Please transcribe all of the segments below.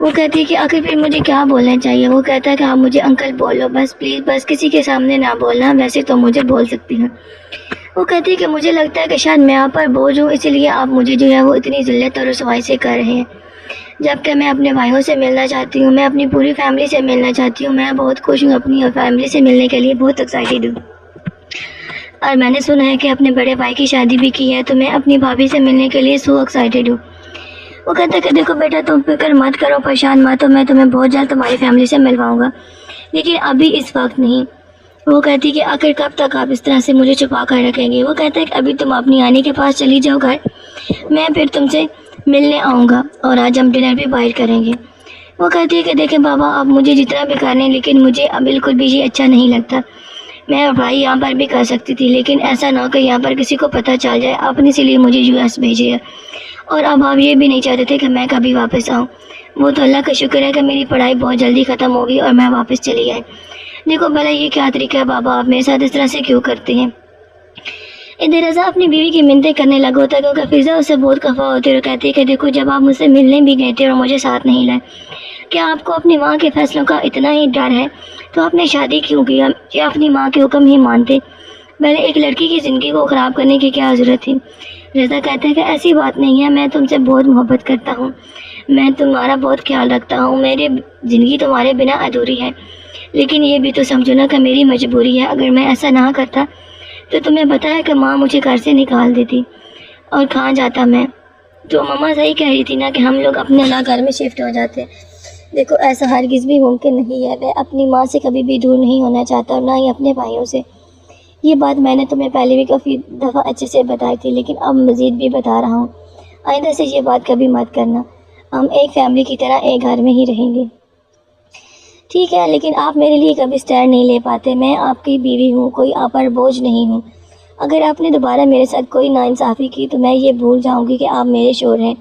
وہ کہتی ہے کہ آخر پھر مجھے کیا بولنا چاہیے. وہ کہتا ہے کہ آپ مجھے انکل بولو بس پلیز, بس کسی کے سامنے نہ بولنا, ویسے تو مجھے بول سکتی ہیں. وہ کہتی ہے کہ مجھے لگتا ہے کہ شاید میں آپ پر بوجھ ہوں, اسی لیے آپ مجھے جو ہے وہ اتنی ذلت اور رسوائی سے کر رہے ہیں, جبکہ میں اپنے بھائیوں سے ملنا چاہتی ہوں, میں اپنی پوری فیملی سے ملنا چاہتی ہوں. میں بہت خوش ہوں, اپنی فیملی سے ملنے کے لیے بہت ایکسائٹیڈ ہوں. اور میں نے سنا ہے کہ اپنے بڑے بھائی کی شادی بھی کی ہے, تو میں اپنی بھابھی سے ملنے کے لیے سو ایکسائٹیڈ ہوں. وہ کہتا ہے کہ دیکھو بیٹا, تم فکر مت کرو, پریشان مت ہو, میں تمہیں بہت جلد تمہاری فیملی سے ملواؤں گا, لیکن ابھی اس وقت نہیں. وہ کہتی کہ آخر کب تک آپ اس طرح سے مجھے چھپا کر رکھیں گے. وہ کہتا ہے کہ ابھی تم اپنی آنی کے پاس چلی جاؤ گھر, میں پھر تم سے ملنے آؤں گا اور آج ہم ڈنر بھی باہر کریں گے. وہ کہتی ہے کہ دیکھیں بابا, آپ مجھے جتنا بھی کریں, لیکن مجھے بالکل بھی یہ اچھا نہیں لگتا. میں اور بھائی یہاں پر بھی کر سکتی تھی, لیکن ایسا نہ ہو کہ یہاں پر کسی کو پتہ چل جائے. آپ نے اسی لیے مجھے US بھیجے ہے, اور اب آپ یہ بھی نہیں چاہتے تھے کہ میں کبھی واپس آؤں. وہ تو اللہ کا شکر ہے کہ میری پڑھائی بہت جلدی ختم ہوگی اور میں واپس چلی آئی. دیکھو بھلا یہ کیا طریقہ ہے بابا, آپ میرے ساتھ اس طرح سے کیوں کرتے ہیں. ادھر رضا اپنی بیوی کی منتیں کرنے لگا ہوتا ہے, کیونکہ فضا اس سے بہت خفا ہوتی ہے اور کہتی ہے کہ دیکھو جب آپ مجھ سے ملنے بھی گئے تھے اور مجھے ساتھ نہیں لائے, کیا آپ کو اپنی ماں کے فیصلوں کا اتنا ہی ڈر ہے تو آپ نے شادی کیوں کیا, یا اپنی ماں کے حکم ہی مانتے. پہلے ایک لڑکی کی زندگی کو خراب کرنے کی کیا ضرورت تھی. رضا کہتا ہے کہ ایسی بات نہیں ہے, میں تم سے بہت محبت کرتا ہوں, میں تمہارا بہت خیال رکھتا ہوں, میری زندگی تمہارے بنا ادھوری ہے, لیکن یہ بھی تو سمجھو نا کہ میری مجبوری ہے. اگر میں ایسا نہ کرتا تو تمہیں پتہ ہے کہ ماں مجھے گھر سے نکال دیتی اور کہاں جاتا میں. تو ماما صحیح کہہ رہی تھی نا کہ ہم لوگ اپنے نہ گھر میں شفٹ ہو جاتے. دیکھو ایسا ہرگز بھی ممکن نہیں ہے, میں اپنی ماں سے کبھی بھی دور نہیں ہونا چاہتا اور نہ ہی اپنے بھائیوں سے. یہ بات میں نے تمہیں پہلے بھی کافی دفعہ اچھے سے بتائی تھی, لیکن اب مزید بھی بتا رہا ہوں, آئندہ سے یہ بات کبھی مت کرنا. ہم ایک فیملی کی طرح ایک گھر میں ہی رہیں گے, ٹھیک ہے؟ لیکن آپ میرے لیے کبھی اسٹینڈ نہیں لے پاتے. میں آپ کی بیوی ہوں, کوئی آپ پر بوجھ نہیں ہوں. اگر آپ نے دوبارہ میرے ساتھ کوئی ناانصافی کی تو میں یہ بھول جاؤں گی کہ آپ میرے شوہر ہیں.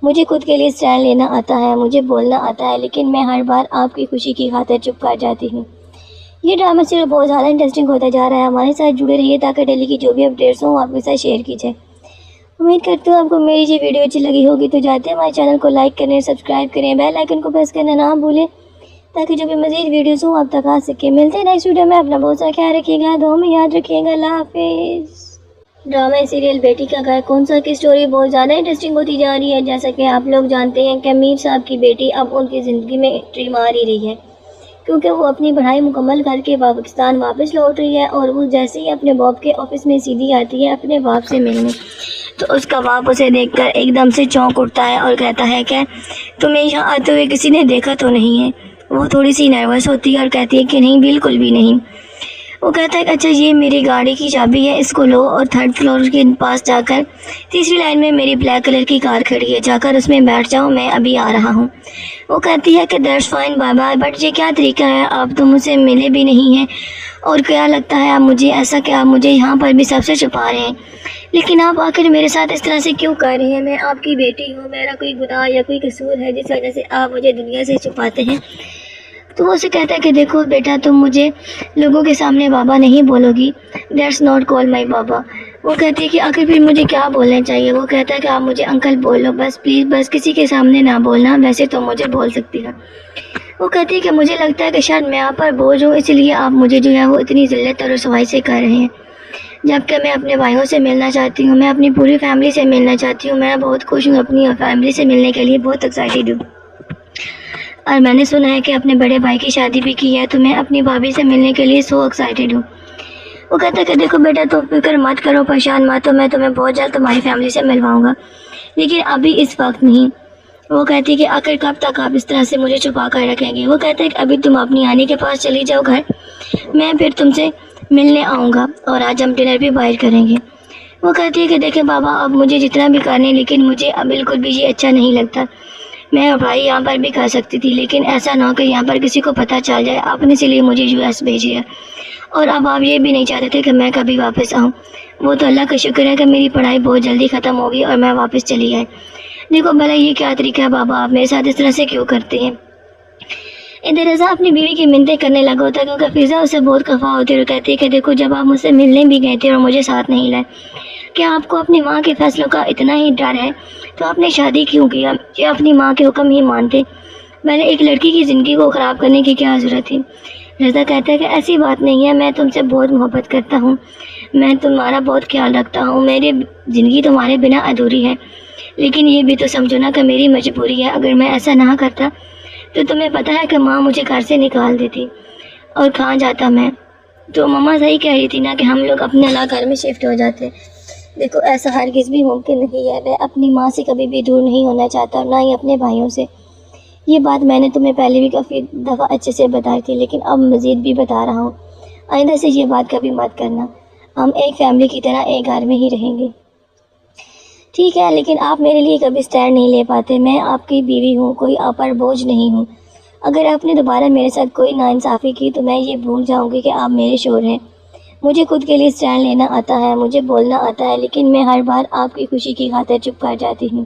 مجھے خود کے لیے اسٹینڈ لینا آتا ہے, مجھے بولنا آتا ہے, لیکن میں ہر بار آپ کی خوشی کی خاطر چپ کر جاتی ہوں. یہ ڈرامہ صرف بہت زیادہ انٹرسٹنگ ہوتا جا رہا ہے. ہمارے ساتھ جڑے رہیے تاکہ ڈیلی کی جو بھی اپڈیٹس ہوں آپ کے ساتھ شیئر کی جائے. امید کرتی ہوں آپ کو میری یہ ویڈیو اچھی لگی ہوگی. تو جاتے ہیں ہمارے چینل کو لائک کریں, سبسکرائب کریں, بیل آئیکن کو پریس کرنا نہ بھولیں تاکہ جو بھی مزید ویڈیوز ہوں آپ تک آ سکے. ملتے ہیں نیکسٹ ویڈیو میں. اپنا بہت سارا خیال رکھیے گا, دعاؤں میں یاد رکھیے گا. اللہ حافظ. ڈرامہ سیریل بیٹی کا گھر کون سا کی اسٹوری بہت زیادہ انٹرسٹنگ ہوتی جا رہی ہے. جیسا کہ آپ لوگ جانتے ہیں کہ میر صاحب کی بیٹی اب ان کی زندگی میں انٹری مار ہی رہی ہے, کیونکہ وہ اپنی پڑھائی مکمل کر کے پاکستان واپس لوٹ رہی ہے. اور وہ جیسے ہی اپنے باپ کے آفس میں سیدھی آتی ہے اپنے باپ سے ملنے, تو اس کا باپ اسے دیکھ کر ایک دم سے چونک اٹھتا ہے اور کہتا ہے کہ تمہیں یہاں آتے ہوئے کسی نے دیکھا تو نہیں ہے. وہ تھوڑی سی نروس ہوتی ہے اور کہتی ہے کہ نہیں, بالکل بھی نہیں. وہ کہتا ہے کہ اچھا یہ میری گاڑی کی چابی ہے, اس کو لو اور 3rd فلور کے پاس جا کر 3ری لائن میں میری بلیک کلر کی کار کھڑی ہے, جا کر اس میں بیٹھ جاؤ, میں ابھی آ رہا ہوں. وہ کہتی ہے کہ دیٹس فائن بابا, بٹ یہ کیا طریقہ ہے, آپ تو مجھ سے ملے بھی نہیں ہیں, اور کیا لگتا ہے آپ مجھے ایسا کہ آپ مجھے یہاں پر بھی سب سے چھپا رہے ہیں, لیکن آپ آخر میرے ساتھ اس طرح سے کیوں کر رہے ہیں. میں آپ کی بیٹی ہوں, میرا کوئی گناہ یا کوئی قصور ہے جس وجہ سے آپ مجھے دنیا سے چھپاتے ہیں. تو وہ اسے کہتا ہے کہ دیکھو بیٹا, تم مجھے لوگوں کے سامنے بابا نہیں بولو گی, دیٹس ناٹ کال مائی بابا. وہ کہتی ہے کہ آخر پھر مجھے کیا بولنا چاہیے. وہ کہتا ہے کہ آپ مجھے انکل بولو بس پلیز, بس کسی کے سامنے نہ بولنا, ویسے تو مجھے بول سکتی ہے. وہ کہتی ہے کہ مجھے لگتا ہے کہ شاید میں آپ پر بوجھ ہوں, اسی لیے آپ مجھے جو ہے وہ اتنی ذلت اور رسوائی سے کر رہے ہیں, جبکہ میں اپنے بھائیوں سے ملنا چاہتی ہوں, میں اپنی پوری فیملی سے ملنا چاہتی ہوں. میں بہت خوش ہوں, اپنی فیملی سے ملنے کے لیے بہت ایکسائٹیڈ ہوں. اور میں نے سنا ہے کہ اپنے بڑے بھائی کی شادی بھی کی ہے, تو میں اپنی بھابھی سے ملنے کے لیے سو ایکسائٹیڈ ہوں. وہ کہتا ہے کہ دیکھو بیٹا, تم فکر مت کرو, پریشان مت ہو, میں تمہیں بہت جلد تمہاری فیملی سے ملواؤں گا, لیکن ابھی اس وقت نہیں. وہ کہتی ہے کہ آخر کب تک آپ اس طرح سے مجھے چھپا کر رکھیں گے. وہ کہتا ہے کہ ابھی تم اپنی آنی کے پاس چلی جاؤ گھر, میں پھر تم سے ملنے آؤں گا اور آج ہم ڈنر بھی باہر کریں گے. وہ کہتی ہے کہ دیکھیں بابا, آپ مجھے جتنا بھی کریں, لیکن مجھے بالکل بھی یہ اچھا نہیں لگتا. میں اور بھائی یہاں پر بھی کر سکتی تھی, لیکن ایسا نہ ہو کہ یہاں پر کسی کو پتہ چل جائے. آپ نے اسی لیے مجھے US بھیجی ہے, اور اب آپ یہ بھی نہیں چاہتے تھے کہ میں کبھی واپس آؤں. وہ تو اللہ کا شکر ہے کہ میری پڑھائی بہت جلدی ختم ہوگی اور میں واپس چلی آئی. دیکھو بھلا یہ کیا طریقہ ہے بابا, آپ میرے ساتھ اس طرح سے کیوں کرتے ہیں. ادھر رضا اپنی بیوی کی منتیں کرنے لگا ہوتا ہے, کیونکہ فضا اس سے بہت خفا ہوتی ہے اور کہتی ہے کہ دیکھو جب آپ مجھ سے ملنے بھی گئے تھے اور مجھے ساتھ نہیں لائے, کیا آپ کو اپنی ماں کے فیصلوں کا اتنا ہی ڈر ہے تو آپ نے شادی کیوں کیا, یا اپنی ماں کے حکم ہی مانتے. میں نے ایک لڑکی کی زندگی کو خراب کرنے کی کیا ضرورت تھی؟ رضا کہتا ہے کہ ایسی بات نہیں ہے، میں تم سے بہت محبت کرتا ہوں، میں تمہارا بہت خیال رکھتا ہوں، میری زندگی تمہارے بنا ادھوری ہے، لیکن یہ بھی تو سمجھو نا کہ میری مجبوری ہے، اگر میں ایسا نہ کرتا تو تمہیں پتہ ہے کہ ماں مجھے گھر سے نکال دیتی اور کہاں جاتا میں؟ تو ماما صحیح کہہ رہی تھی نا کہ ہم لوگ اپنے اللہ گھر میں شفٹ ہو جاتے۔ دیکھو ایسا ہرگز بھی ممکن نہیں ہے، میں اپنی ماں سے کبھی بھی دور نہیں ہونا چاہتا اور نہ ہی اپنے بھائیوں سے۔ یہ بات میں نے تمہیں پہلے بھی کافی دفعہ اچھے سے بتائی تھی، لیکن اب مزید بھی بتا رہا ہوں، آئندہ سے یہ بات کبھی مت کرنا، ہم ایک فیملی کی طرح ایک گھر میں ہی رہیں گے، ٹھیک ہے؟ لیکن آپ میرے لیے کبھی سٹینڈ نہیں لے پاتے، میں آپ کی بیوی ہوں، کوئی آپ پر بوجھ نہیں ہوں۔ اگر آپ نے دوبارہ میرے ساتھ کوئی ناانصافی کی تو میں یہ بھول جاؤں گی کہ آپ میرے شوہر ہیں۔ مجھے خود کے لیے سٹینڈ لینا آتا ہے، مجھے بولنا آتا ہے، لیکن میں ہر بار آپ کی خوشی کی خاطر چپ کر جاتی ہوں۔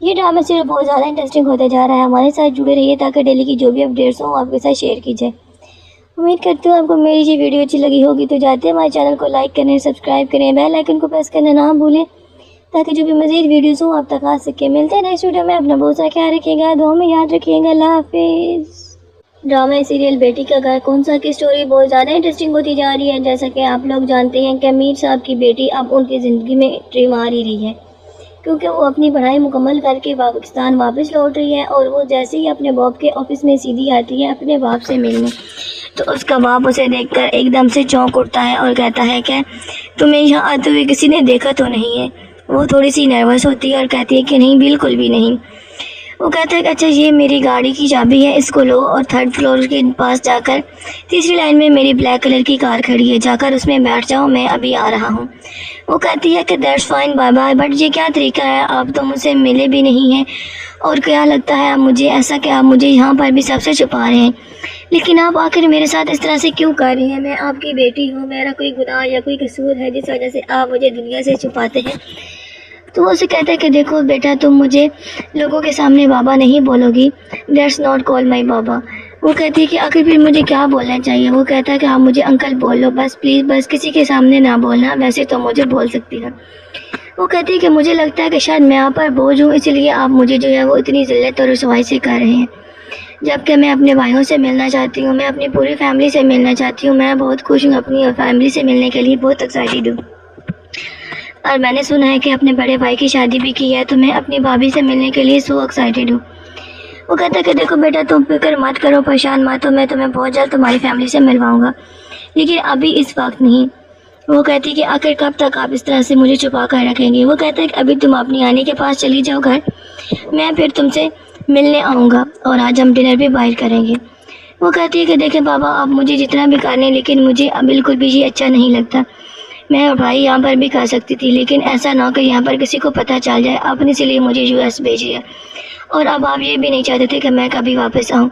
یہ ڈرامہ صرف بہت زیادہ انٹرسٹنگ ہوتا جا رہا ہے، ہمارے ساتھ جڑے رہیے تاکہ ڈیلی کی جو بھی اپڈیٹس ہوں آپ کے ساتھ شیئر کی جائے۔ امید کرتی ہوں آپ کو میری یہ ویڈیو اچھی لگی ہوگی، تو جاتے ہیں ہمارے چینل کو لائک کریں، سبسکرائب کریں، بیل آئیکن کو پریس کرنا نہ بھولیں تاکہ جو بھی مزید ویڈیوز ہوں آپ تک آ سکے۔ ملتے ہیں نیکسٹ ویڈیو میں، اپنا بہت سارا خیال رکھیے گا، دعاؤں میں یاد رکھیے گا، اللہ حافظ۔ ڈرامہ سیریل بیٹی کا گھر کون سا کی اسٹوری بہت زیادہ انٹرسٹنگ ہوتی جا رہی ہے، جیسا کہ آپ لوگ جانتے ہیں کہ امیر صاحب کی بیٹی اب ان کی زندگی میں انٹری مار ہی رہی ہے، کیونکہ وہ اپنی پڑھائی مکمل کر کے پاکستان واپس لوٹ رہی ہے، اور وہ جیسے ہی اپنے باپ کے آفس میں سیدھی آتی ہے اپنے باپ سے ملنے، تو اس کا باپ اسے دیکھ کر ایک دم سے چونک اٹھتا ہے اور کہتا ہے کہ تمہیں یہاں آتے ہوئے کسی نے دیکھا تو نہیں ہے؟ وہ تھوڑی سی نروس ہوتی ہے اور کہتی ہے کہ نہیں، بالکل بھی نہیں۔ وہ کہتا ہے کہ اچھا یہ میری گاڑی کی چابی ہے، اس کو لو اور 3rd فلور کے پاس جا کر 3ری لائن میں میری بلیک کلر کی کار کھڑی ہے، جا کر اس میں بیٹھ جاؤ، میں ابھی آ رہا ہوں۔ وہ کہتی ہے کہ that's fine, bye bye, but یہ کیا طریقہ ہے، آپ تو مجھ سے ملے بھی نہیں ہیں، اور کیا لگتا ہے آپ مجھے ایسا کہ آپ مجھے یہاں پر بھی سب سے چھپا رہے ہیں، لیکن آپ آخر میرے ساتھ اس طرح سے کیوں کر رہی ہیں؟ میں آپ کی بیٹی ہوں، میرا کوئی گناہ یا کوئی قصور ہے جس وجہ سے آپ مجھے دنیا سے چھپاتے ہیں؟ تو وہ اسے کہتا ہے کہ دیکھو بیٹا، تم مجھے لوگوں کے سامنے بابا نہیں بولو گی، دیٹس ناٹ کال مائی بابا۔ وہ کہتی ہے کہ آخر پھر مجھے کیا بولنا چاہیے؟ وہ کہتا ہے کہ آپ مجھے انکل بول لو، بس پلیز، بس کسی کے سامنے نہ بولنا، ویسے تو مجھے بول سکتی ہے۔ وہ کہتی ہے کہ مجھے لگتا ہے کہ شاید میں آپ پر بوجھ ہوں، اس لیے آپ مجھے جو ہے وہ اتنی ذلت اور رسوائی سے کر رہے ہیں، جبکہ میں اپنے بھائیوں سے ملنا چاہتی ہوں، میں اپنی پوری فیملی سے ملنا چاہتی ہوں، میں بہت خوش ہوں، اپنی فیملی سے ملنے کے لیے بہت ایکسائٹیڈ ہوں، اور میں نے سنا ہے کہ اپنے بڑے بھائی کی شادی بھی کی ہے، تو میں اپنی بھابھی سے ملنے کے لیے سو ایکسائٹیڈ ہوں۔ وہ کہتا ہے کہ دیکھو بیٹا، تم فکر مت کرو، پریشان مت ہو، میں تمہیں بہت جلد تمہاری فیملی سے ملواؤں گا، لیکن ابھی اس وقت نہیں۔ وہ کہتی ہے کہ آخر کب تک آپ اس طرح سے مجھے چھپا کر رکھیں گے؟ وہ کہتا ہے کہ ابھی تم اپنی آنی کے پاس چلی جاؤ گھر، میں پھر تم سے ملنے آؤں گا اور آج ہم ڈنر بھی باہر کریں گے۔ وہ کہتی ہے کہ دیکھیں بابا، آپ مجھے جتنا بھی کر لیں، لیکن مجھے بالکل بھی یہ اچھا نہیں لگتا، میں اور بھائی یہاں پر بھی کر سکتی تھی، لیکن ایسا نہ کہ یہاں پر کسی کو پتہ چل جائے، آپ نے اسی لیے مجھے US بھیج دیا، اور اب آپ یہ بھی نہیں چاہتے تھے کہ میں کبھی واپس آؤں۔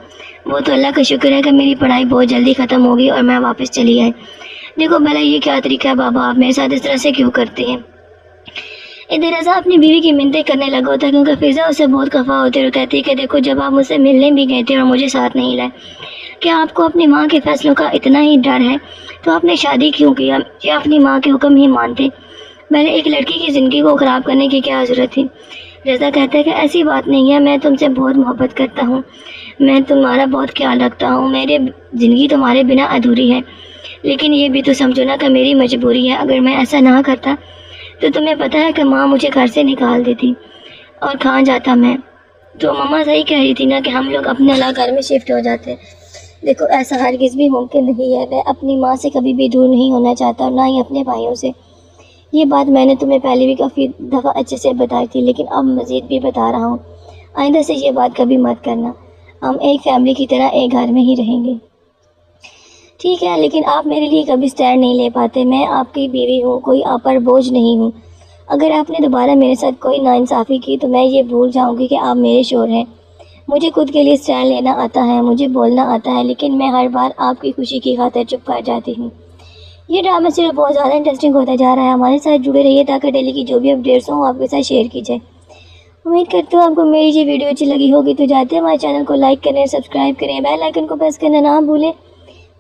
وہ تو اللہ کا شکر ہے کہ میری پڑھائی بہت جلدی ختم ہوگی اور میں واپس چلی آئی۔ دیکھو بھلا یہ کیا طریقہ ہے بابا، آپ میرے ساتھ اس طرح سے کیوں کرتے ہیں؟ ادھر رضا اپنی بیوی کی منتیں کرنے لگا ہوتا ہے، کیونکہ فضا اسے بہت خفا ہوتی ہے اور کہتی ہے کہ دیکھو جب آپ مجھ سے ملنے بھی گئے تھے اور مجھے ساتھ نہیں لائے، کیا آپ کو اپنی ماں کے فیصلوں کا اتنا ہی ڈر ہے تو آپ نے شادی کیوں کیا؟ یا اپنی ماں کے حکم ہی مانتے؟ میں نے ایک لڑکی کی زندگی کو خراب کرنے کی کیا ضرورت تھی؟ رضا کہتا ہے کہ ایسی بات نہیں ہے، میں تم سے بہت محبت کرتا ہوں، میں تمہارا بہت خیال رکھتا ہوں، میری زندگی تمہارے بنا ادھوری ہے، لیکن یہ بھی تو سمجھو نا کہ میری مجبوری ہے، اگر میں ایسا نہ کرتا تو تمہیں پتہ ہے کہ ماں مجھے گھر سے نکال دیتی اور کہاں جاتا میں؟ تو ماما صحیح کہہ رہی تھی نا کہ ہم لوگ اپنے اللہ گھر میں شفٹ ہو جاتے۔ دیکھو ایسا ہرگز بھی ممکن نہیں ہے، میں اپنی ماں سے کبھی بھی دور نہیں ہونا چاہتا اور نہ ہی اپنے بھائیوں سے۔ یہ بات میں نے تمہیں پہلے بھی کافی دفعہ اچھے سے بتائی تھی، لیکن اب مزید بھی بتا رہا ہوں، آئندہ سے یہ بات کبھی مت کرنا، ہم ایک فیملی کی طرح ایک گھر میں ہی رہیں گے، ٹھیک ہے؟ لیکن آپ میرے لیے کبھی سٹینڈ نہیں لے پاتے، میں آپ کی بیوی ہوں، کوئی آپ پر بوجھ نہیں ہوں، اگر آپ نے دوبارہ میرے ساتھ کوئی ناانصافی کی تو میں یہ بھول جاؤں گی کہ آپ میرے شوہر ہیں، مجھے خود کے لیے سٹینڈ لینا آتا ہے، مجھے بولنا آتا ہے، لیکن میں ہر بار آپ کی خوشی کی خاطر چپ کر جاتی ہوں۔ یہ ڈرامہ صرف بہت زیادہ انٹرسٹنگ ہوتا جا رہا ہے، ہمارے ساتھ جڑے رہیے تاکہ ڈیلی کی جو بھی اپڈیٹس ہوں آپ کے ساتھ شیئر کی جائے۔ امید کرتی ہوں آپ کو میری یہ ویڈیو اچھی لگی ہوگی، تو جاتے ہیں ہمارے چینل کو لائک کریں، سبسکرائب کریں، بیل آئیکن کو پریس کرنا نہ بھولیں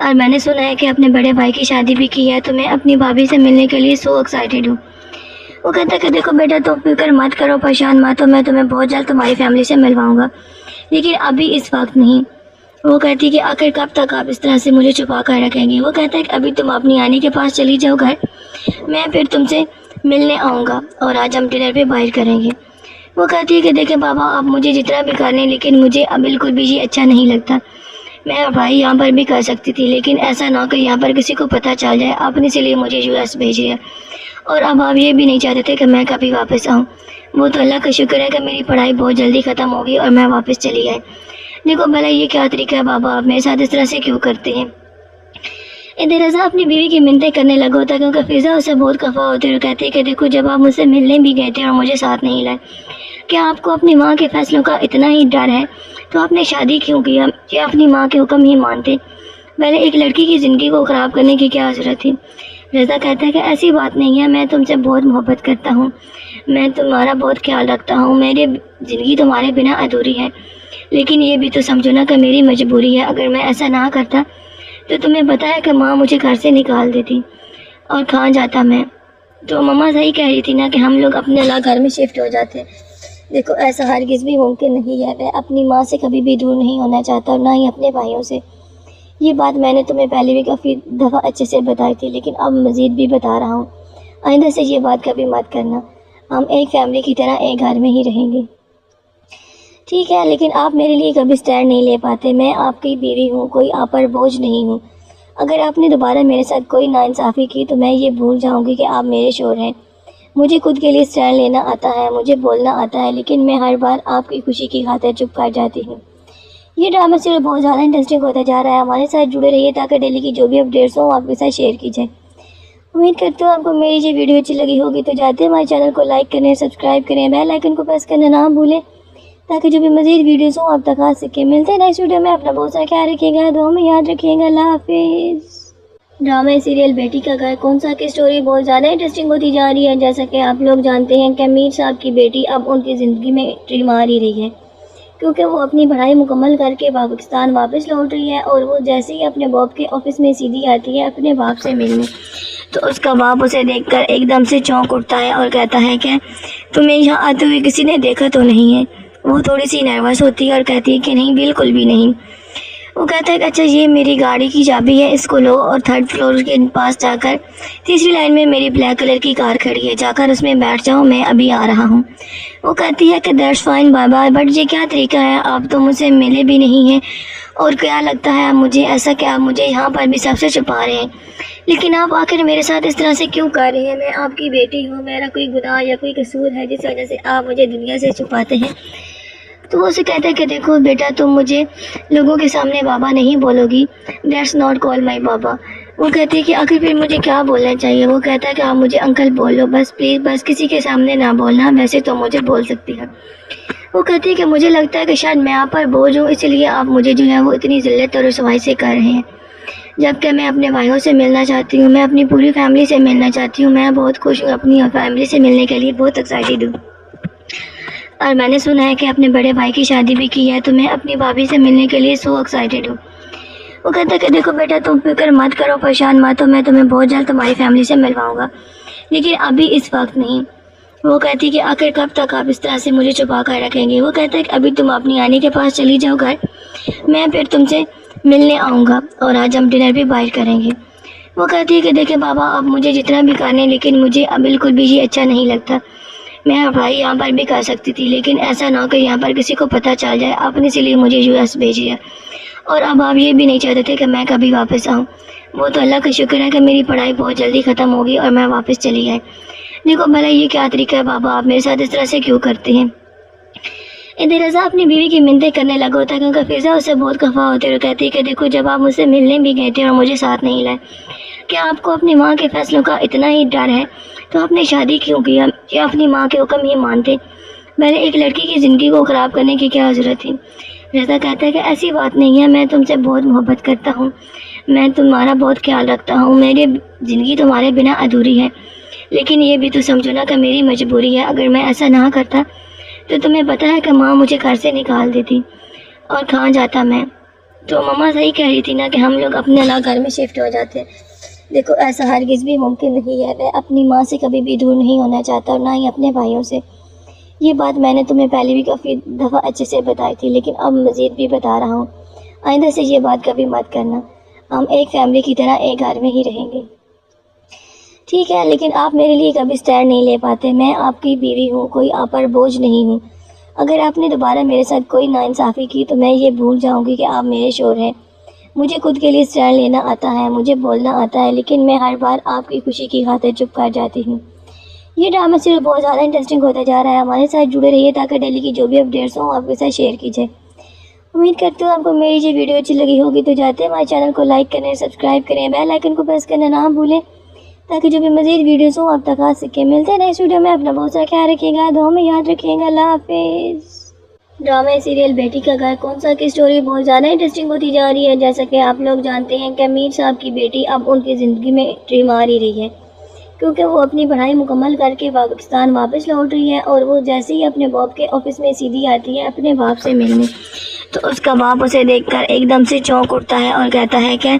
اور میں نے سنا ہے کہ اپنے بڑے بھائی کی شادی بھی کی ہے، تو میں اپنی بھابھی سے ملنے کے لیے سو ایکسائٹیڈ ہوں۔ وہ کہتا ہے کہ دیکھو بیٹا تم فکر مت کرو، پریشان مت ہو، میں تمہیں بہت جلد تمہاری فیملی سے ملواؤں گا، لیکن ابھی اس وقت نہیں۔ وہ کہتی ہے کہ آخر کب تک آپ اس طرح سے مجھے چھپا کر رکھیں گے؟ وہ کہتا ہے کہ ابھی تم اپنی آنی کے پاس چلی جاؤ گھر، میں پھر تم سے ملنے آؤں گا اور آج ہم ڈنر پہ باہر کریں گے۔ وہ کہتی ہے کہ دیکھیں بابا آپ مجھے جتنا بھی کر لیں، لیکن مجھے اب بالکل بھی یہ اچھا نہیں لگتا۔ میں اور بھائی یہاں پر بھی کر سکتی تھی، لیکن ایسا نہ کہ یہاں پر کسی کو پتہ چل جائے آپ نے اسی لیے مجھے US بھیجی ہے، اور اب آپ یہ بھی نہیں چاہتے تھے کہ میں کبھی واپس آؤں۔ وہ تو اللہ کا شکر ہے کہ میری پڑھائی بہت جلدی ختم ہوگی اور میں واپس چلی آئی۔ دیکھو بھلا یہ کیا طریقہ ہے بابا، آپ میرے ساتھ اس طرح سے کیوں کرتے ہیں؟ ادھر رضا اپنی بیوی کی منتیں کرنے لگا ہوتا ہے، کیونکہ فضا اسے بہت خفا ہوتی ہے اور کہتی ہے کہ دیکھو جب آپ مجھ سے ملنے بھی گئے تھے اور مجھے ساتھ نہیں لائے، کیا آپ کو اپنی ماں کے فیصلوں کا اتنا ہی ڈر ہے؟ تو آپ نے شادی کیوں کیا؟ کیا اپنی ماں کے حکم ہی مانتے؟ پہلے ایک لڑکی کی زندگی کو خراب کرنے کی کیا ضرورت تھی؟ رضا کہتا ہے کہ ایسی بات نہیں ہے، میں تم سے بہت محبت کرتا ہوں، میں تمہارا بہت خیال رکھتا ہوں، میری زندگی تمہارے بنا ادھوری ہے، لیکن یہ بھی تو سمجھو نا کہ میری مجبوری ہے۔ اگر میں ایسا نہ کرتا تو تمہیں پتہ ہے کہ ماں مجھے گھر سے نکال دیتی اور کہاں جاتا میں؟ تو ماما صحیح کہہ رہی تھی نا کہ ہم لوگ اپنے الگ گھر میں شفٹ ہو جاتے۔ دیکھو ایسا ہرگز بھی ممکن نہیں ہے، میں اپنی ماں سے کبھی بھی دور نہیں ہونا چاہتا اور نہ ہی اپنے بھائیوں سے۔ یہ بات میں نے تمہیں پہلے بھی کافی دفعہ اچھے سے بتائی تھی، لیکن اب مزید بھی بتا رہا ہوں، آئندہ سے یہ بات کبھی مت کرنا، ہم ایک فیملی کی طرح ایک گھر میں ہی رہیں گے، ٹھیک ہے؟ لیکن آپ میرے لیے کبھی سٹینڈ نہیں لے پاتے، میں آپ کی بیوی ہوں، کوئی آپ پر بوجھ نہیں ہوں۔ اگر آپ نے دوبارہ میرے ساتھ کوئی ناانصافی کی تو میں یہ بھول جاؤں گی کہ آپ میرے شوہر ہیں۔ مجھے خود کے لیے سٹینڈ لینا آتا ہے، مجھے بولنا آتا ہے، لیکن میں ہر بار آپ کی خوشی کی خاطر چپ کر جاتی ہوں۔ یہ ڈرامہ صرف بہت زیادہ انٹرسٹنگ ہوتا جا رہا ہے، ہمارے ساتھ جڑے رہیے تاکہ ڈیلی کی جو بھی اپڈیٹس ہوں آپ کے ساتھ شیئر کی جائے۔ امید کرتی ہوں آپ کو میری یہ ویڈیو اچھی لگی ہوگی، تو جاتے ہمارے چینل کو لائک کریں، سبسکرائب کریں، بیل آئیکن کو پریس کرنا نہ بھولیں تاکہ جو بھی مزید ویڈیوز ہوں آپ تک آ سکیں۔ ملتے ہیں نیکسٹ ویڈیو میں، اپنا بہت سارا خیال رکھیے گا، دعاؤں میں یاد رکھیے گا، اللہ حافظ۔ ڈرامہ سیریل بیٹی کا گھر کون سا کی اسٹوری بہت زیادہ انٹرسٹنگ ہوتی جا رہی ہے، جیسا کہ آپ لوگ جانتے ہیں کہ میر صاحب کی بیٹی اب ان کی زندگی میں انٹری مار ہی رہی ہے، کیونکہ وہ اپنی پڑھائی مکمل کر کے پاکستان واپس لوٹ رہی ہے، اور وہ جیسے ہی اپنے باپ کے آفس میں سیدھی آتی ہے اپنے باپ سے ملنے، تو اس کا باپ اسے دیکھ کر ایک دم سے چونک اٹھتا ہے اور کہتا ہے کہ تمہیں یہاں آتے ہوئے کسی نے دیکھا تو نہیں ہے؟ وہ تھوڑی سی نروس ہوتی ہے اور کہتی ہے کہ نہیں، بالکل بھی نہیں۔ وہ کہتا ہے کہ اچھا یہ میری گاڑی کی چابی ہے، اس کو لو اور 3rd فلور کے پاس جا کر 3ری لائن میں میری بلیک کلر کی کار کھڑی ہے، جا کر اس میں بیٹھ جاؤ، میں ابھی آ رہا ہوں۔ وہ کہتی ہے کہ دیٹس فائن بابا، بٹ یہ کیا طریقہ ہے، آپ تو مجھ سے ملے بھی نہیں ہیں، اور کیا لگتا ہے مجھے ایسا کہ آپ مجھے یہاں پر بھی سب سے چھپا رہے ہیں، لیکن آپ آخر میرے ساتھ اس طرح سے کیوں کر رہے ہیں؟ میں آپ کی بیٹی ہوں، میرا کوئی گناہ یا کوئی قصور ہے جس وجہ سے آپ مجھے دنیا سے چھپاتے ہیں؟ تو وہ اسے کہتا ہے کہ دیکھو بیٹا تم مجھے لوگوں کے سامنے بابا نہیں بولو گی، دیٹس ناٹ کال مائی بابا۔ وہ کہتی ہے کہ آخر پھر مجھے کیا بولنا چاہیے؟ وہ کہتا ہے کہ آپ مجھے انکل بول لو، بس پلیز، بس کسی کے سامنے نہ بولنا، ویسے تو مجھے بول سکتی ہے۔ وہ کہتی ہے کہ مجھے لگتا ہے کہ شاید میں آپ پر بوجھ ہوں، اس لیے آپ مجھے جو ہے وہ اتنی ذلت اور رسوائی سے کر رہے ہیں، جبکہ میں اپنے بھائیوں سے ملنا چاہتی ہوں، میں اپنی پوری فیملی سے ملنا چاہتی ہوں، میں بہت خوش ہوں، اپنی فیملی سے ملنے کے لیے بہت ایکسائٹیڈ ہوں، اور میں نے سنا ہے کہ اپنے بڑے بھائی کی شادی بھی کی ہے، تو میں اپنی بھابھی سے ملنے کے لیے سو ایکسائٹیڈ ہوں۔ وہ کہتا ہے کہ دیکھو بیٹا تم فکر مت کرو، پریشان مت ہو، میں تمہیں بہت جلد تمہاری فیملی سے ملواؤں گا، لیکن ابھی اس وقت نہیں۔ وہ کہتی ہے کہ آخر کب تک آپ اس طرح سے مجھے چھپا کر رکھیں گے؟ وہ کہتا ہے کہ ابھی تم اپنی آنی کے پاس چلی جاؤ گھر، میں پھر تم سے ملنے آؤں گا اور آج ہم ڈنر بھی باہر کریں گے۔ وہ کہتی ہے کہ دیکھیں بابا آپ مجھے جتنا بھی کر لیں، لیکن مجھے بالکل بھی یہ اچھا نہیں لگتا، میں اور بھائی یہاں پر بھی کر سکتی تھی، لیکن ایسا نہ کہ یہاں پر کسی کو پتہ چل جائے آپ نے اسی لیے مجھے US بھیجی ہے، اور اب آپ یہ بھی نہیں چاہتے تھے کہ میں کبھی واپس آؤں۔ وہ تو اللہ کا شکر ہے کہ میری پڑھائی بہت جلدی ختم ہوگی اور میں واپس چلی آئی۔ دیکھو بھلا یہ کیا طریقہ ہے بابا، آپ میرے ساتھ اس طرح سے کیوں کرتے ہیں؟ ادھر رضا اپنی بیوی کی منتیں کرنے لگا ہوتا ہے، کیونکہ فضا اسے بہت خفا ہوتی ہے اور کہتی ہے کہ دیکھو جب آپ مجھ سے ملنے بھی گئے تھے اور مجھے ساتھ نہیں لائے، کیا آپ کو اپنی ماں کے فیصلوں کا اتنا ہی ڈر ہے؟ تو آپ نے شادی کیوں کیا؟ کیا اپنی ماں کے حکم ہی مانتے؟ پہلے ایک لڑکی کی زندگی کو خراب کرنے کی کیا ضرورت تھی؟ رضا کہتا ہے کہ ایسی بات نہیں ہے، میں تم سے بہت محبت کرتا ہوں، میں تمہارا بہت خیال رکھتا ہوں، میری زندگی تمہارے بنا ادھوری ہے، لیکن یہ بھی تو سمجھو نا کہ میری مجبوری ہے، اگر میں ایسا نہ کرتا تو تمہیں پتہ ہے کہ ماں مجھے گھر سے نکال دیتی اور کہاں جاتا میں؟ تو ماما صحیح کہہ رہی تھی نا کہ ہم لوگ اپنے الگ گھر میں شفٹ ہو جاتے ہیں. دیکھو ایسا ہرگز بھی ممکن نہیں ہے. میں اپنی ماں سے کبھی بھی دور نہیں ہونا چاہتا اور نہ ہی اپنے بھائیوں سے. یہ بات میں نے تمہیں پہلے بھی کافی دفعہ اچھے سے بتائی تھی, لیکن اب مزید بھی بتا رہا ہوں. آئندہ سے یہ بات کبھی مت کرنا. ہم ایک فیملی کی طرح ایک گھر میں ہی رہیں گے, ٹھیک ہے؟ لیکن آپ میرے لیے کبھی اسٹینڈ نہیں لے پاتے. میں آپ کی بیوی ہوں, کوئی آپ پر بوجھ نہیں ہوں. اگر آپ نے دوبارہ میرے ساتھ کوئی ناانصافی کی تو میں یہ بھول جاؤں گی کہ آپ میرے شوہر ہیں. مجھے خود کے لیے اسٹینڈ لینا آتا ہے, مجھے بولنا آتا ہے, لیکن میں ہر بار آپ کی خوشی کی خاطر چپ کر جاتی ہوں. یہ ڈرامہ صرف بہت زیادہ انٹرسٹنگ ہوتا جا رہا ہے. ہمارے ساتھ جڑے رہیے تاکہ ڈیلی کی جو بھی اپڈیٹس ہوں آپ کے ساتھ شیئر کیجیے. امید کرتی ہوں آپ کو میری یہ ویڈیو اچھی لگی ہوگی. تو جاتے ہیں ہمارے چینل کو لائک کریں, سبسکرائب کریں, بیل آئیکن کو پریس کرنا نہ بھولیں تاکہ جو بھی مزید ویڈیوز ہوں آپ تک آ سکے. ملتے ہیں نیکسٹ ویڈیو میں. اپنا بہت سارا خیال رکھیے گا, دعاؤں میں یاد رکھیے گا. اللہ حافظ. ڈرامہ سیریل بیٹی کا گھر کون سا کی اسٹوری بہت زیادہ انٹرسٹنگ ہوتی جا رہی ہے. جیسا کہ آپ لوگ جانتے ہیں کہ میر صاحب کی بیٹی اب ان کی زندگی میں انٹری مار ہی رہی ہے, کیونکہ وہ اپنی پڑھائی مکمل کر کے پاکستان واپس لوٹ رہی ہے. اور وہ جیسے ہی اپنے باپ کے آفس میں سیدھی آتی ہے اپنے باپ سے ملنے, تو اس کا باپ اسے دیکھ کر ایک دم سے چونک اٹھتا ہے اور کہتا ہے کہ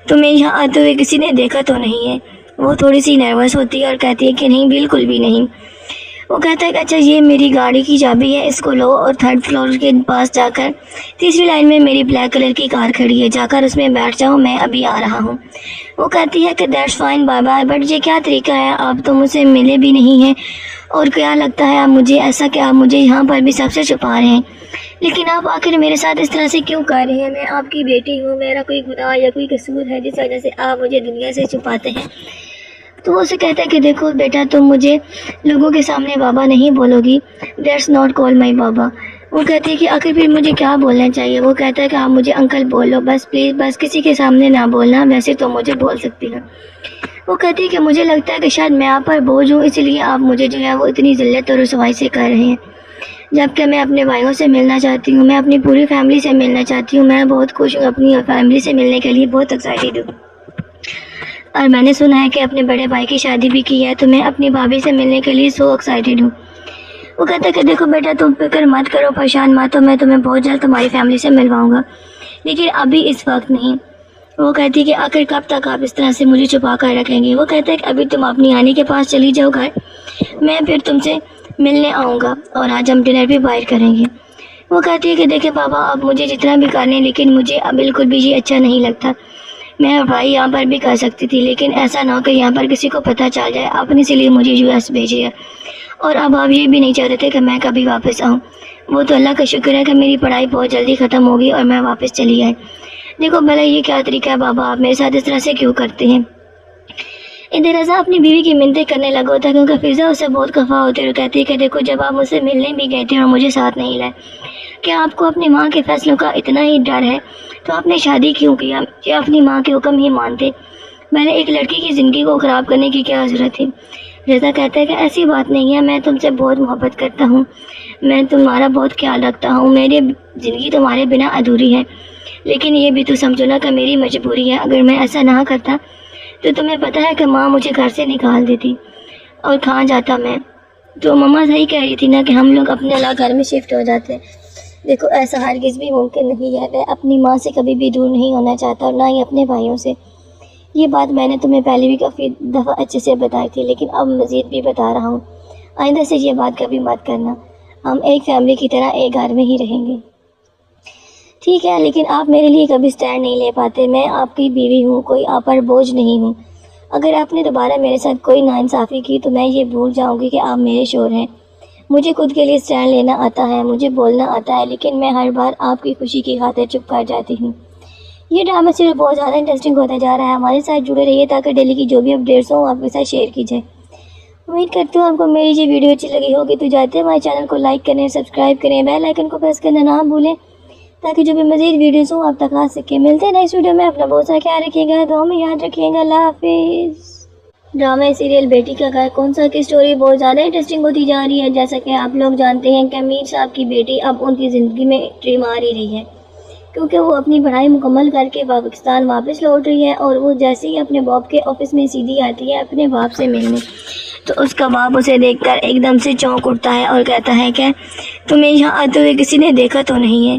تمہیں یہاں آتے ہوئے کسی نے دیکھا تو نہیں ہے. وہ تھوڑی سی نروس ہوتی ہے اور کہتی ہے کہ نہیں, بالکل بھی نہیں. وہ کہتا ہے کہ اچھا یہ میری گاڑی کی چابی ہے, اس کو لو اور 3rd فلور کے پاس جا کر 3ری لائن میں میری بلیک کلر کی کار کھڑی ہے, جا کر اس میں بیٹھ جاؤ, میں ابھی آ رہا ہوں. وہ کہتی ہے کہ that's fine bye bye, but یہ کیا طریقہ ہے, آپ تو مجھ سے ملے بھی نہیں ہیں اور کیا لگتا ہے آپ مجھے ایسا کہ آپ مجھے یہاں پر بھی سب سے چھپا رہے ہیں. لیکن آپ آخر میرے ساتھ اس طرح سے کیوں کر رہے ہیں؟ میں آپ کی بیٹی ہوں, میرا کوئی گناہ یا کوئی قصور ہے جس وجہ سے آپ مجھے دنیا سے چھپاتے ہیں؟ تو وہ اسے کہتا ہے کہ دیکھو بیٹا, تم مجھے لوگوں کے سامنے بابا نہیں بولو گی, دیٹس ناٹ کال مائی بابا. وہ کہتی ہے کہ آخر پھر مجھے کیا بولنا چاہیے؟ وہ کہتا ہے کہ آپ مجھے انکل بولو بس, پلیز, بس کسی کے سامنے نہ بولنا, ویسے تو مجھے بول سکتی ہیں. وہ کہتی ہے کہ مجھے لگتا ہے کہ شاید میں آپ پر بوجھ ہوں, اسی لیے آپ مجھے جو ہے وہ اتنی ذلت اور رسوائی سے کر رہے ہیں, جبکہ میں اپنے بھائیوں سے ملنا چاہتی ہوں, میں اپنی پوری فیملی سے ملنا چاہتی ہوں. میں بہت خوش ہوں, اپنی فیملی سے ملنے کے لیے بہت ایکسائٹیڈ ہوں. اور میں نے سنا ہے کہ اپنے بڑے بھائی کی شادی بھی کی ہے, تو میں اپنی بھابھی سے ملنے کے لیے سو ایکسائٹیڈ ہوں. وہ کہتا ہے کہ دیکھو بیٹا, تم فکر مت کرو, پریشان مت ہو, میں تمہیں بہت جلد تمہاری فیملی سے ملواؤں گا, لیکن ابھی اس وقت نہیں. وہ کہتی ہے کہ آخر کب تک آپ اس طرح سے مجھے چھپا کر رکھیں گے؟ وہ کہتا ہے کہ ابھی تم اپنی آنی کے پاس چلی جاؤ گھر, میں پھر تم سے ملنے آؤں گا اور آج ہم ڈنر بھی باہر کریں گے. وہ کہتی ہے کہ دیکھیں بابا, آپ مجھے جتنا بھی کر لیں, لیکن مجھے بالکل بھی یہ اچھا نہیں لگتا. میں بھائی یہاں پر بھی کر سکتی تھی, لیکن ایسا نہ ہو کہ یہاں پر کسی کو پتہ چل جائے. آپ نے اسی لیے مجھے US بھیجی ہے, اور اب آپ یہ بھی نہیں چاہتے تھے کہ میں کبھی واپس آؤں. وہ تو اللہ کا شکر ہے کہ میری پڑھائی بہت جلدی ختم ہوگی اور میں واپس چلی آئی. دیکھو بھلا یہ کیا طریقہ ہے بابا, آپ میرے ساتھ اس طرح سے کیوں کرتے ہیں؟ ادھر رضا اپنی بیوی کی منتیں کرنے لگا ہوتا ہے, کیونکہ فضا اسے بہت خفا ہوتی ہے اور کہتی ہے کہ دیکھو جب آپ مجھ سے ملنے بھی گئے تھے اور مجھے ساتھ نہیں لائے, کیا آپ کو اپنی ماں کے فیصلوں کا اتنا ہی ڈر ہے تو آپ نے شادی کیوں کیا؟ کیا اپنی ماں کے حکم ہی مانتے؟ میں نے ایک لڑکی کی زندگی کو خراب کرنے کی کیا ضرورت تھی؟ رضا کہتا ہے کہ ایسی بات نہیں ہے, میں تم سے بہت محبت کرتا ہوں, میں تمہارا بہت خیال رکھتا ہوں, میری زندگی تمہارے بنا ادھوری ہے, لیکن یہ بھی تو سمجھو نا کہ میری مجبوری ہے. اگر میں ایسا نہ کرتا تو تمہیں پتہ ہے کہ ماں مجھے گھر سے نکال دیتی اور کہاں جاتا میں. تو ماما صحیح کہہ رہی تھی نا کہ ہم لوگ اپنے الگ گھر میں شفٹ ہو جاتے ہیں. دیکھو ایسا ہرگز بھی ممکن نہیں ہے. میں اپنی ماں سے کبھی بھی دور نہیں ہونا چاہتا اور نہ ہی اپنے بھائیوں سے. یہ بات میں نے تمہیں پہلے بھی کافی دفعہ اچھے سے بتائی تھی, لیکن اب مزید بھی بتا رہا ہوں. آئندہ سے یہ بات کبھی مت کرنا. ہم ایک فیملی کی طرح ایک گھر میں ہی رہیں گے, ٹھیک ہے؟ لیکن آپ میرے لیے کبھی اسٹینڈ نہیں لے پاتے. میں آپ کی بیوی ہوں, کوئی آپ پر بوجھ نہیں ہوں. اگر آپ نے دوبارہ میرے ساتھ کوئی ناانصافی کی تو میں یہ بھول جاؤں گی کہ آپ میرے شوہر ہیں. مجھے خود کے لیے اسٹینڈ لینا آتا ہے, مجھے بولنا آتا ہے, لیکن میں ہر بار آپ کی خوشی کی خاطر چپ کر جاتی ہوں. یہ ڈرامہ صرف بہت زیادہ انٹرسٹنگ ہوتا جا رہا ہے. ہمارے ساتھ جڑے رہیے تاکہ ڈیلی کی جو بھی اپڈیٹس ہوں آپ کے ساتھ شیئر کیجیے. امید کرتی ہوں آپ کو میری یہ ویڈیو اچھی لگی ہوگی. تو جاتے ہیں ہمارے چینل کو لائک کریں, سبسکرائب کریں, بیل آئیکن کو پریس کرنا نہ بھولیں تاکہ جو بھی مزید ویڈیوز ہوں آپ تک آ سکے. ملتے ہیں نیکسٹ ویڈیو میں. اپنا بہت سارا خیال رکھیے گا, دعاؤں میں یاد رکھیے گا. اللہ حافظ. ڈرامہ سیریل بیٹی کا گھر کون سا کی اسٹوری بہت زیادہ انٹرسٹنگ ہوتی جا رہی ہے. جیسا کہ آپ لوگ جانتے ہیں کہ میر صاحب کی بیٹی اب ان کی زندگی میں انٹری مار ہی رہی ہے, کیونکہ وہ اپنی پڑھائی مکمل کر کے پاکستان واپس لوٹ رہی ہے. اور وہ جیسے ہی اپنے باپ کے آفس میں سیدھی آتی ہے اپنے باپ سے ملنے, تو اس کا باپ اسے دیکھ کر ایک دم سے چونک اٹھتا ہے اور کہتا ہے کہ تمہیں یہاں آتے ہوئے کسی نے دیکھا تو نہیں ہے؟